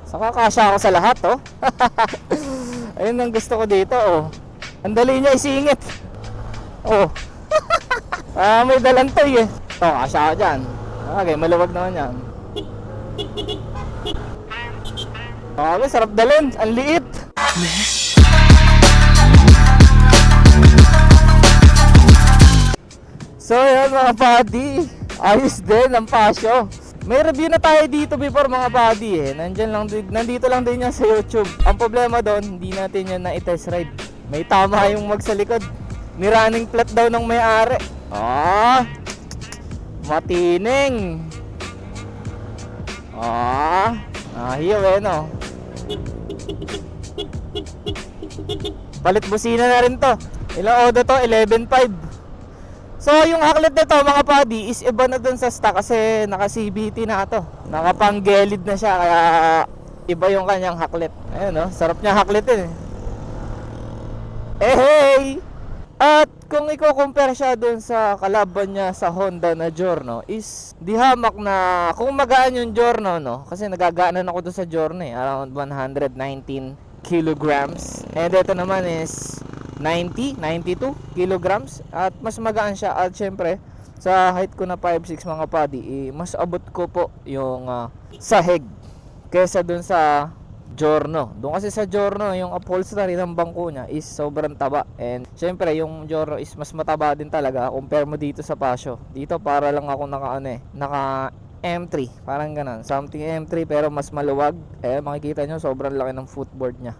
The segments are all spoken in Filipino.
Saka kasya ako sa lahat, oh. Ayun ang gusto ko dito, oh. Ang dali niya isingit. Oh. May dalantoy eh. Oh, kasya ako dyan. Okay, maluwag naman yan. Okay, sarap dalhin. Ang liit. So yan mga buddy, ayos din ang pasyo. May review na tayo dito before mga buddy eh. Nandito lang din yan sa YouTube. Ang problema doon, hindi natin yan na i-test ride. May tama yung mag sa likod. Nirunning flat daw ng may-ari. Matining. Hiyaw eh no. Palit busina na rin to. Ilang odo to? 11.5. So yung haklit nito mga buddy is iba na dun sa stock kasi naka CVT na to. Nakapanggelid na siya kaya iba yung kanyang haklit. Ayun no, sarap niya haklitin eh. Hey! At kung i-compare siya dun sa kalaban niya sa Honda na Giorno is di hamak na kung magaan yung Giorno no, kasi nagagaanan ako dun sa Giorno eh, around 119 kilograms. And ito naman is 92 kilograms at mas magaan siya. At syempre sa height ko na 5'6" mga buddy mas abot ko po yung sahig kesa dun sa Giorno. Doon kasi sa Giorno yung upholstery ng bangko niya is sobrang taba, and syempre yung Giorno is mas mataba din talaga compare mo dito sa Pasio. Dito para lang ako naka M3, parang ganun, something M3 pero mas maluwag. Makikita nyo sobrang laki ng footboard niya.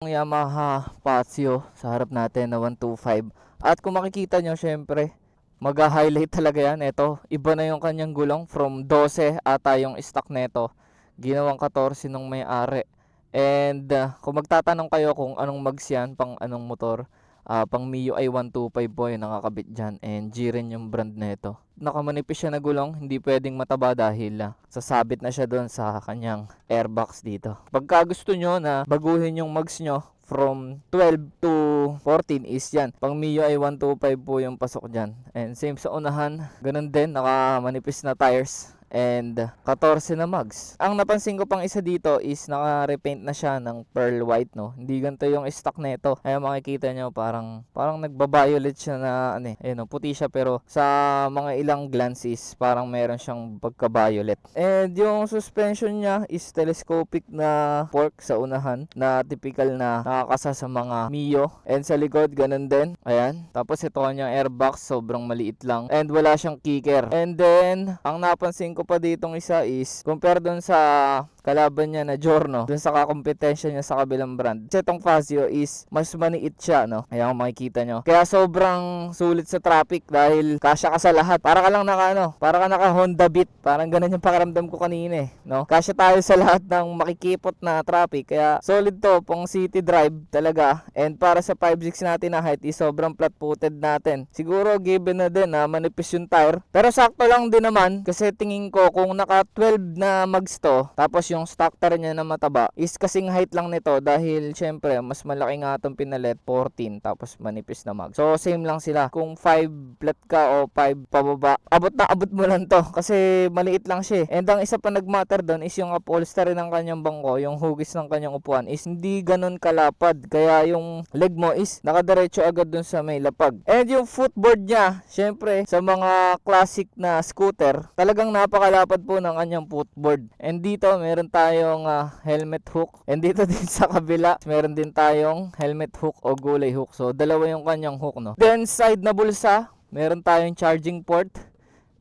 Yamaha Pasio sa harap natin na 125. At kung makikita nyo syempre mag-highlight talaga yan. Ito, iba na yung kanyang gulong. From 12 ata yung stock neto, ginawang 14 nung may-ari. And kung magtatanong kayo kung anong mags yan, pang anong motor, pang MIUI 125 po yung nakakabit dyan. And G rin yung brand neto. Nakamanipis siya na gulong, hindi pwedeng mataba dahil sasabit na siya doon sa kanyang airbox dito. Pagka gusto nyo na baguhin yung mags nyo from 12 to 14 is yan, pang MIUI 125 po yung pasok dyan. And same sa unahan, ganun din, nakamanipis na tires and 14 na mags. Ang napansin ko pang isa dito is naka-repaint na siya ng pearl white no. Hindi ganito yung stock nito. Kaya makikita nyo parang nagba-violet siya na puti siya pero sa mga ilang glances parang meron siyang pagka-violet. And yung suspension niya is telescopic na fork sa unahan na typical na nakakasa sa mga Mio. And sa likod ganun din. Ayan. Tapos ito kanyang airbox sobrang maliit lang and wala siyang kicker. And then ang napansin ko pa ditong isa is compare doon sa kalaban niya na Giorno, dun sa kakompetensya niya sa kabilang brand. Kasi itong Fazio is mas maniit siya no. Ayan kung makikita nyo. Kaya sobrang sulit sa traffic dahil kasya ka sa lahat. Para ka lang para ka naka Honda Beat. Parang ganun yung pakiramdam ko kanina eh, no. Kasya tayo sa lahat ng makikipot na traffic. Kaya solid to pang city drive talaga. And para sa 5'6" natin na height is sobrang flat-footed natin. Siguro given na din na manipis yung tire. Pero sakto lang din naman kasi tingin ko kung naka 12 na mags to, tapos yung stock tire niya na mataba is kasing height lang nito dahil syempre mas malaki nga itong pinalit 14 tapos manipis na mag. So same lang sila. Kung 5 flat ka o 5 pababa, abot mo lang to kasi maliit lang siya. And ang isa pa nagmatter doon is yung upholstery ng kanyang bangko, yung hugis ng kanyang upuan is hindi ganun kalapad. Kaya yung leg mo is nakadiretso agad doon sa may lapag. And yung footboard niya, syempre sa mga classic na scooter, talagang napakalapad po ng kanyang footboard. And dito meron tayong helmet hook. And dito din sa kabila meron din tayong helmet hook o gulay hook. So dalawa yung kanyang hook no. Then side na bulsa, meron tayong charging port.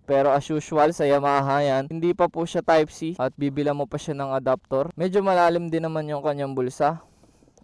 Pero as usual sa Yamaha yan, hindi pa po siya Type-C at bibila mo pa siya ng adapter. Medyo malalim din naman yung kanyang bulsa.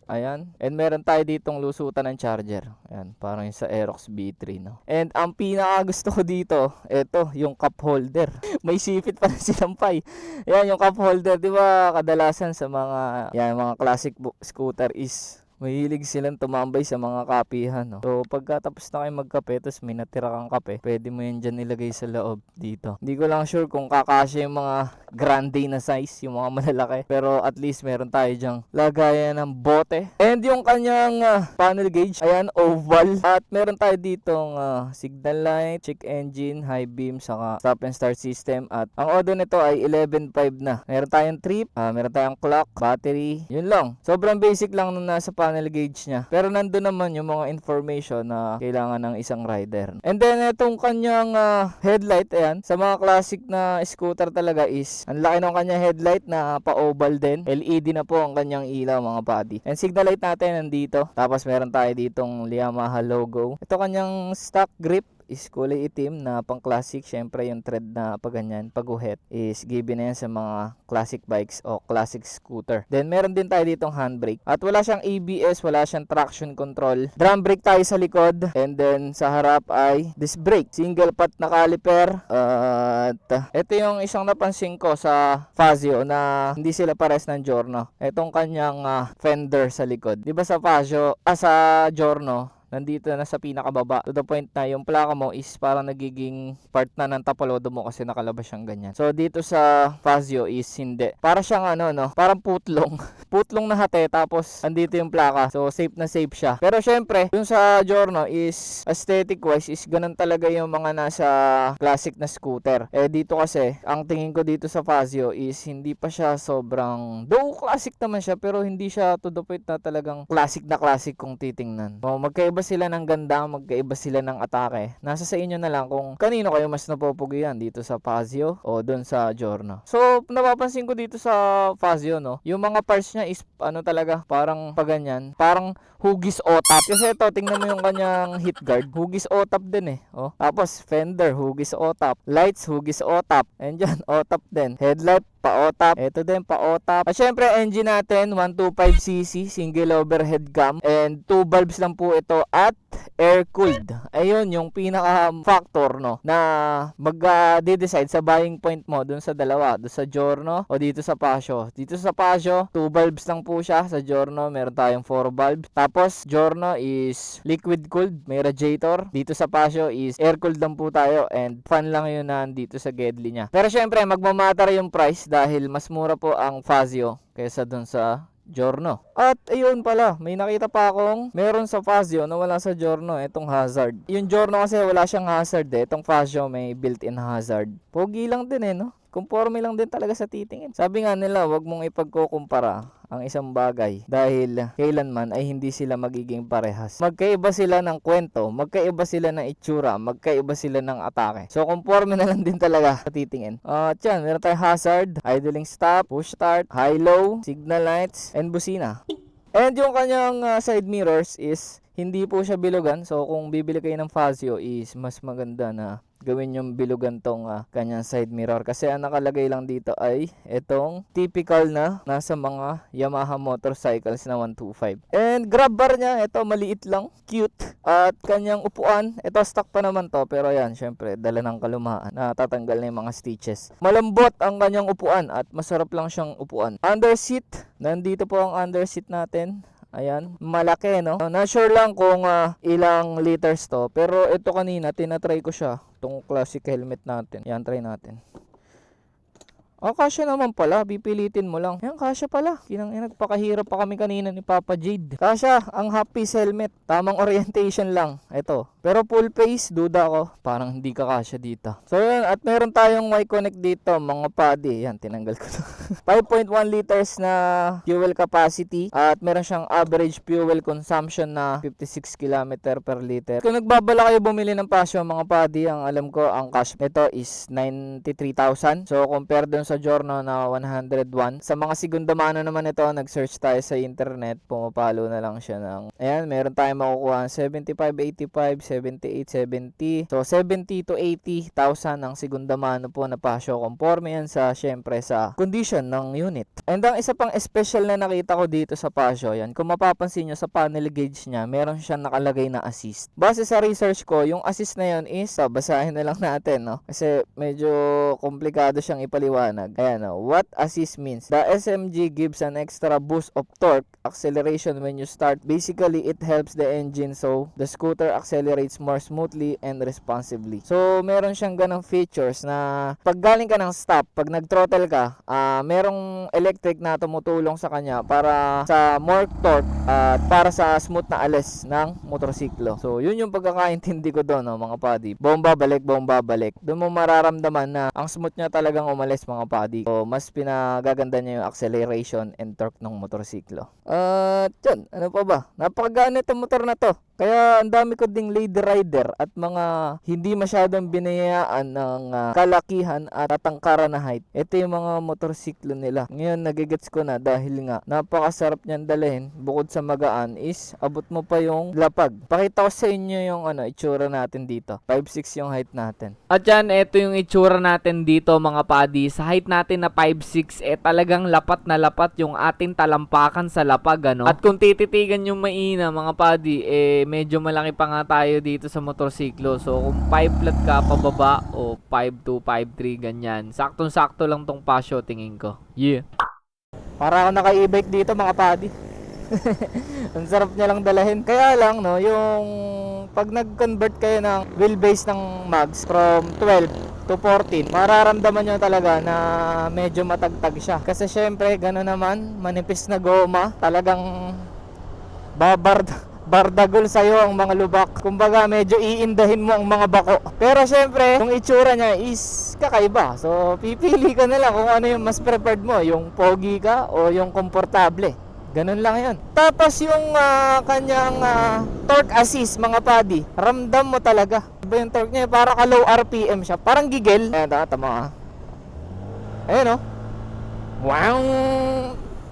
Ayan. And meron tayo ditong lusutan ng charger. Ayan, parang yung sa Aerox B3 no. And ang pinaka gusto ko dito, ito, yung cup holder. May sipit pa na sinampay. Ayan, yung cup holder, di ba kadalasan sa mga classic scooter is Mahilig silang tumambay sa mga kapihan, no? So, pagkatapos na kayo magkape, tapos may natira kang kape, pwede mo yan dyan ilagay sa loob dito. Hindi ko lang sure kung kakasya yung mga grande na size, yung mga malalaki. Pero at least meron tayo dyang lagayan ng bote. And yung kanyang panel gauge, ayan, oval. At meron tayo ditong signal light, check engine, high beam, saka stop and start system. At ang odo nito ay 11.5 na. Meron tayong trip, meron tayong clock, battery, yun lang. Sobrang basic lang nung nasa panel gauge niya. Pero nandun naman yung mga information na kailangan ng isang rider. And then itong kanyang headlight, ayan, sa mga classic na scooter talaga is ang laki ng kanyang headlight na pa-oval din. LED na po ang kanyang ilaw, mga buddy. And signal light natin nandito. Tapos meron tayo ditong Yamaha logo. Ito kanyang stock grip is kulay itim na pang classic. Syempre yung thread na paganyan, paguhit is given na yan sa mga classic bikes o classic scooter. Then meron din tayo ditong handbrake. At wala siyang ABS, wala siyang traction control. Drum brake tayo sa likod. And then sa harap ay disc brake. Single pot na caliper. At ito yung isang napansin ko sa Fazio na hindi sila pares ng Giorno. Itong kanyang fender sa likod. Di ba sa Fazio, sa Giorno, nandito na sa pinakababa, to the point na yung plaka mo is parang nagiging part na ng tapalodo mo kasi nakalabas siyang ganyan. So dito sa Fazio is hindi. Para siyang parang putlong. Putlong na hati tapos andito yung plaka. So safe na safe siya. Pero syempre, yung sa Giorno is aesthetic wise is ganun talaga yung mga nasa classic na scooter. Dito kasi, ang tingin ko dito sa Fazio is hindi pa siya sobrang, though classic naman siya, pero hindi siya to the point na talagang classic kung titingnan. Magkaiba sila ng ganda, magkaiba sila ng atake. Nasa sa inyo na lang kung kanino kayo mas napupugian, dito sa Fazio o doon sa Giorno. So, napapansin ko dito sa Fazio, no, yung mga parts niya is talaga, parang paganyan, parang hugis otap. Kasi ito, tingnan mo yung kanyang heat guard, hugis otap din Tapos fender, hugis otap. Lights, hugis otap. And dyan, otap din. Headlight, pa-otap. Ito din, pa-otap. At syempre, engine natin, 125cc, single overhead cam. And 2 valves lang po ito at air-cooled. Ayun, yung pinaka-factor, no, na mag-decide sa buying point mo dun sa dalawa. Dun sa Giorno o dito sa Pasio. Dito sa Pasio, 2 valves lang po siya. Sa Giorno, meron tayong 4 valves. Tapos, Giorno is liquid-cooled. May radiator. Dito sa Pasio is air-cooled lang po tayo. And fan lang yun na dito sa Gedli niya. Pero syempre, magmamatter yung price dahil mas mura po ang Fazio kaysa dun sa Giorno. At ayun pala, may nakita pa akong meron sa Fazio na wala sa Giorno, itong hazard. Yung Giorno kasi wala siyang hazard itong Fazio may built-in hazard. Pogi lang din no? Conforme lang din talaga sa titingin. Sabi nga nila, wag mong ipagkukumpara ang isang bagay dahil kailanman ay hindi sila magiging parehas. Magkaiba sila ng kwento, magkaiba sila ng itsura, magkaiba sila ng atake. So, conforme na lang din talaga sa titingin. At yan, meron tayong hazard, idling stop, push start, high-low, signal lights, and busina. And yung kanyang side mirrors is hindi po siya bilugan. So, kung bibili kayo ng Fazio is mas maganda na gawin yung bilugan tong kanyang side mirror. Kasi ang nakalagay lang dito ay itong typical na nasa mga Yamaha motorcycles na 125. And grab bar niya, ito maliit lang, cute. At kanyang upuan, ito stock pa naman to. Pero yan, syempre, dala ng kalumaan. Natatanggal na yung mga stitches. Malambot ang kanyang upuan at masarap lang siyang upuan. Under seat, nandito po ang under seat natin. Ayan, malaki no. Not sure lang kung ilang liters to. Pero ito kanina, tinatry ko siya. Itong classic helmet natin. Yan, try natin. Kasya naman pala, pipilitin mo lang. Yan, kasya pala. Nagpakahirap pa kami kanina ni Papa Jade. Kasya, ang half-piece helmet. Tamang orientation lang. Ito. Pero full face, duda ko. Parang hindi ka kasya dito. So yan, at meron tayong Y-Connect dito, mga padi. Yan, tinanggal ko to. 5.1 liters na fuel capacity. At meron siyang average fuel consumption na 56 km per liter. Kung nagbabala kayo bumili ng Pasio, mga padi, ang alam ko, ang cash nito is 93,000. So compare dun sa Giorno na 101. Sa mga segunda mano naman ito, nag-search tayo sa internet, pumapalo na lang siya ng, ayan, meron tayong makukuha 75, 85, 78, 70. So 70 to 80,000 ang segunda mano po na Paseo. Conforme yan sa syempre sa condition ng unit. And ang isa pang special na nakita ko dito sa Paseo, yan, kung mapapansin nyo sa panel gauge niya, meron siyang nakalagay na assist. Base sa research ko, yung assist na yun is, basahin na lang natin, no? Kasi medyo komplikado siyang ipaliwanag. Ayan, no? What assist means? The SMG gives an extra boost of torque acceleration when you start. Basically, it helps the engine so the scooter accelerates more smoothly and responsibly. So, meron siyang ganang features na pag galing ka ng stop, pag nag-throttle ka, merong electric na tumutulong sa kanya para sa more torque at para sa smooth na alis ng motorsiklo. So, yun yung pagkakaintindi ko doon, no, mga buddy. Bomba balik. Doon mo mararamdaman na ang smooth niya talagang umalis, mga buddy. So, mas pinagaganda niya yung acceleration and torque ng motorsiklo. Yan, ano pa ba? Napakagaan itong motor na to. Kaya ang dami ko ding lady rider at mga hindi masyadong binayaan ng kalakihan at tatangkaran na height. Ito yung mga motorsiklo nila. Ngayon nagigets ko na dahil nga napakasarap niyan dalhin. Bukod sa magaan is abot mo pa yung lapag. Pakita ko sa inyo yung itsura natin dito. 5'6" yung height natin. At yan, ito yung itsura natin dito mga padi. Sa height natin na 5'6", talagang lapat na lapat yung ating talampakan sa lapag, ano? At kung tititigan yung maina mga padi, medyo malaki pa nga tayo dito sa motorsiklo. So kung 5 flat ka pababa o 5'2", 5'3", ganyan, saktong-sakto lang tong Paseo tingin ko. Yeah. Para ako naka-e-bike dito mga padi. Ang sarap niya lang dalahin. Kaya lang, no, yung pag nag-convert kayo ng wheelbase ng mags from 12 to 14, mararamdaman nyo talaga na medyo matagtag siya. Kasi syempre, gano'n naman, manipis na goma, talagang bardagol sa'yo ang mga lubak. Kumbaga, medyo iindahin mo ang mga bako. Pero syempre, yung itsura niya is kakaiba. So, pipili ka na lang kung ano yung mas preferred mo. Yung pogi ka o yung komportable. Ganun lang yun. Tapos yung kanyang torque assist, mga padi, ramdam mo talaga. Iba yung torque niya, para ka low RPM siya. Parang gigil. Ayan, tama. Ayan, oh. Wow!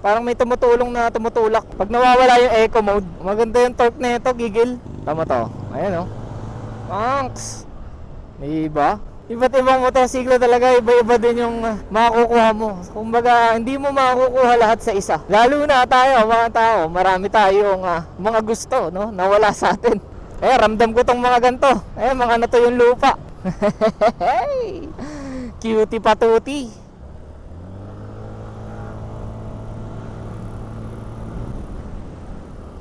Parang may tumutulong na tumutulak. Pag nawawala yung eco mode, maganda yung torque na ito, gigil. Tama to. Ayan, oh. Thanks! Diba? Iba't ibang motorsiklo talaga, iba-iba din yung makukuha mo. Kumbaga, hindi mo makukuha lahat sa isa. Lalo na tayo, mga tao, marami tayong mga gusto, no? Nawala sa atin. Ramdam ko tong mga ganito. Mga nato yung lupa. Cutie patuti.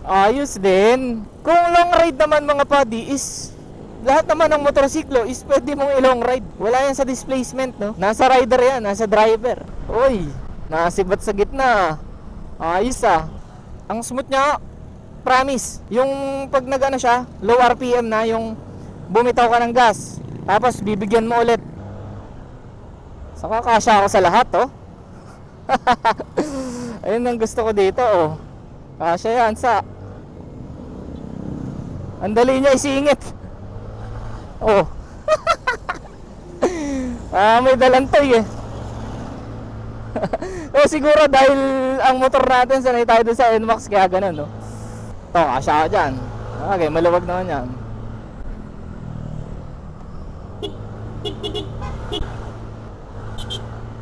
Ayos din. Kung long ride naman mga buddy is lahat naman ng motorsiklo is pwede mong i-long ride. Wala yan sa displacement, no? Nasa rider yan, nasa driver. Uy, nasibat sa gitna. Ayos Ang smooth niya, promise. Yung pag nag siya, low RPM na, yung bumitaw ka ng gas, tapos bibigyan mo ulit. Saka kasya ako sa lahat, oh. Ayun ang gusto ko dito, oh. Kasya yan sa... Ang dali niya isingit. Oh. May dalantoy siguro dahil ang motor natin sanay tayo doon sa NMAX kaya ganun, no? Ito, kasya ka dyan. Okay, maluwag naman yan.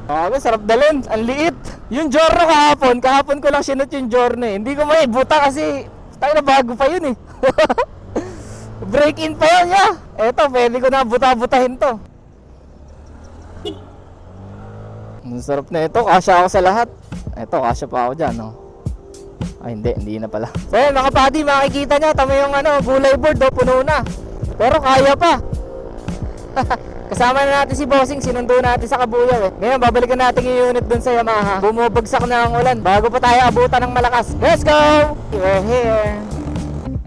Okay, sarap dalhin. Ang liit. Yung Giorno kahapon ko lang sinot yung Giorno Hindi ko maibuta kasi tayo na bago pa yun Break in pa yan niya. Eto, pwede ko na buta-butahin to. Ang sarap na ito, kasya ako sa lahat. Eto, kasya pa ako dyan, no? Ay, hindi na pala. So yun, mga padi, makikita nyo, tama yung gulay board, puno na. Pero kaya pa. Kasama na natin si Bossing, sinundo natin sa Kabuyaw Ngayon, babalikan natin yung unit dun sa Yamaha. Bumubagsak na ang ulan, bago pa tayo abutan ng malakas. Let's go! We're here.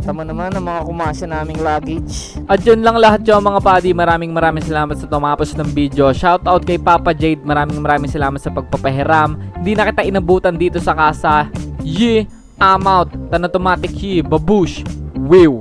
Tama naman ang mga kumasya naming luggage. At yun lang lahat yung mga padi. Maraming salamat sa tumapos ng video. Shoutout kay Papa Jade. Maraming salamat sa pagpapahiram. Hindi na kita inabutan dito sa kasa. I'm out. Tan automatic babush. Wow.